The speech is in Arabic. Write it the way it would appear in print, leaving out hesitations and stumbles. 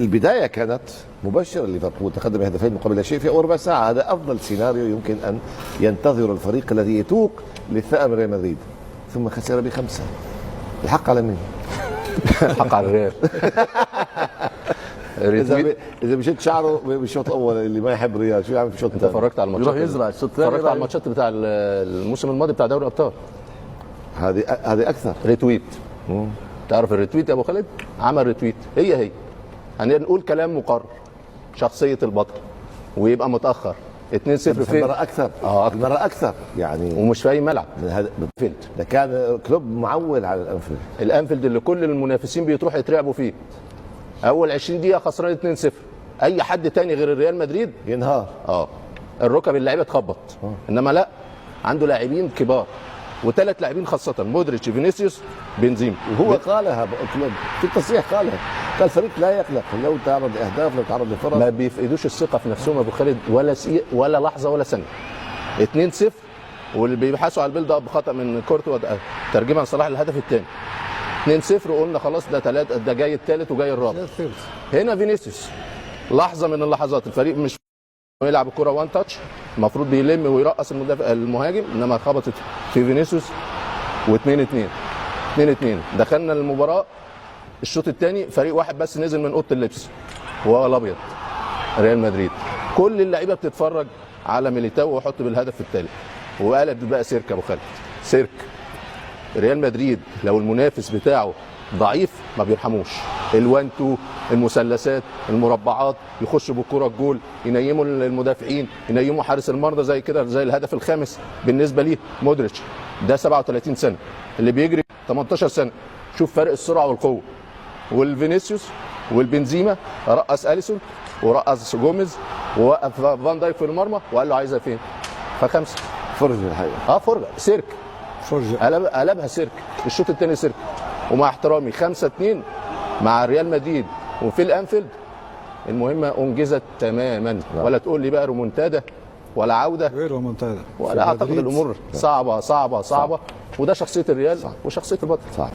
البدايه كانت مبشره، ليفربول تقدم هدفين مقابل لا شيء في اول ربع ساعه. هذا افضل سيناريو يمكن ان ينتظر الفريق الذي يتوق للثأر ريال مدريد، ثم خسر ب5. الحق على مين؟ الحق على الريال. اذا مشيت شعره بالشوط الاول، اللي ما يحب الريال شو يعمل في الشوط الثاني؟ اتفرجت على الماتشات، يروح يزرع الشوط الثاني، اتفرجت على الماتشات بتاع الموسم الماضي بتاع دوري الابطال. هذه اكثر ريتويت. تعرف الريتويت يا ابو خالد؟ عمل ريتويت. هي هنقول كلام مقرر، شخصيه البطل، ويبقى متاخر 2-0 فين؟ مرة اكثر. مرة اكثر يعني، ومش في اي ملعب. فيلد ده كان كلوب معول على الانفيلد اللي كل المنافسين بيروحوا يترعبوا فيه. اول 20 دقيقه خسران 2-0. اي حد تاني غير الريال مدريد ينهار. الركب اللعيبه تخبط. انما لا، عنده لاعبين كبار، وثلاث لاعبين خاصه، مودريتش، فينيسيوس، بنزيما. وهو قالها كلوب في التصريح، قال الفريق لا يقلق لو تعرض لاهداف، لو تعرض لفرص. ما بيفقدوش الثقه في نفسهم يا ابو خالد ولا لحظه ولا ثانيه. 2-0، واللي بيبحثوا على البيلد اب خطا من كورتوا، ترجمه صلاح الهدف الثاني. 2-0 وقلنا خلاص ده ثلاثه، ده جاي الثالث وجاي الرابع. هنا فينيسيوس لحظه من اللحظات، الفريق مش يلعب الكره وان تاتش، المفروض بيلم ويرقص المهاجم، انما خبطت في فينيسيوس. و2-2 دخلنا المباراه. الشوط الثاني فريق واحد بس نزل من اوضه اللبس، وهو الابيض، ريال مدريد. كل اللعيبه بتتفرج على ميليتاو ويحط بالهدف الثالث، وقلب بقى سيرك يا ابو خالد، سيرك. ريال مدريد لو المنافس بتاعه ضعيف ما بيرحموش. الوان-تو، المثلثات، المربعات، يخشوا بالكره الجول، ينيموا المدافعين، ينيموا حارس المرمى زي كده، زي الهدف الخامس بالنسبه ليه مودريتش. ده 37 سنه، اللي بيجري 18 سنه. شوف فرق السرعه والقوه. والفينيسيوس والبنزيما رقص اليسون ورقص جوميز ووقف فان دايك في المرمى وقال له عايزها فين؟ ف5. فرجه الحقيقه. فرجه سيرك. فرجه قلبها سيرك. الشوط الثاني سيرك. ومع احترامي 5-2 مع ريال مدريد وفي الانفيلد، المهمه انجزت تماما. ولا تقول لي بقى رومونتادا ولا عوده، غير رومونتادا، ولا اعتقد الامور صعبه صعبه صعبه. وده شخصيه الريال وشخصيه البطل.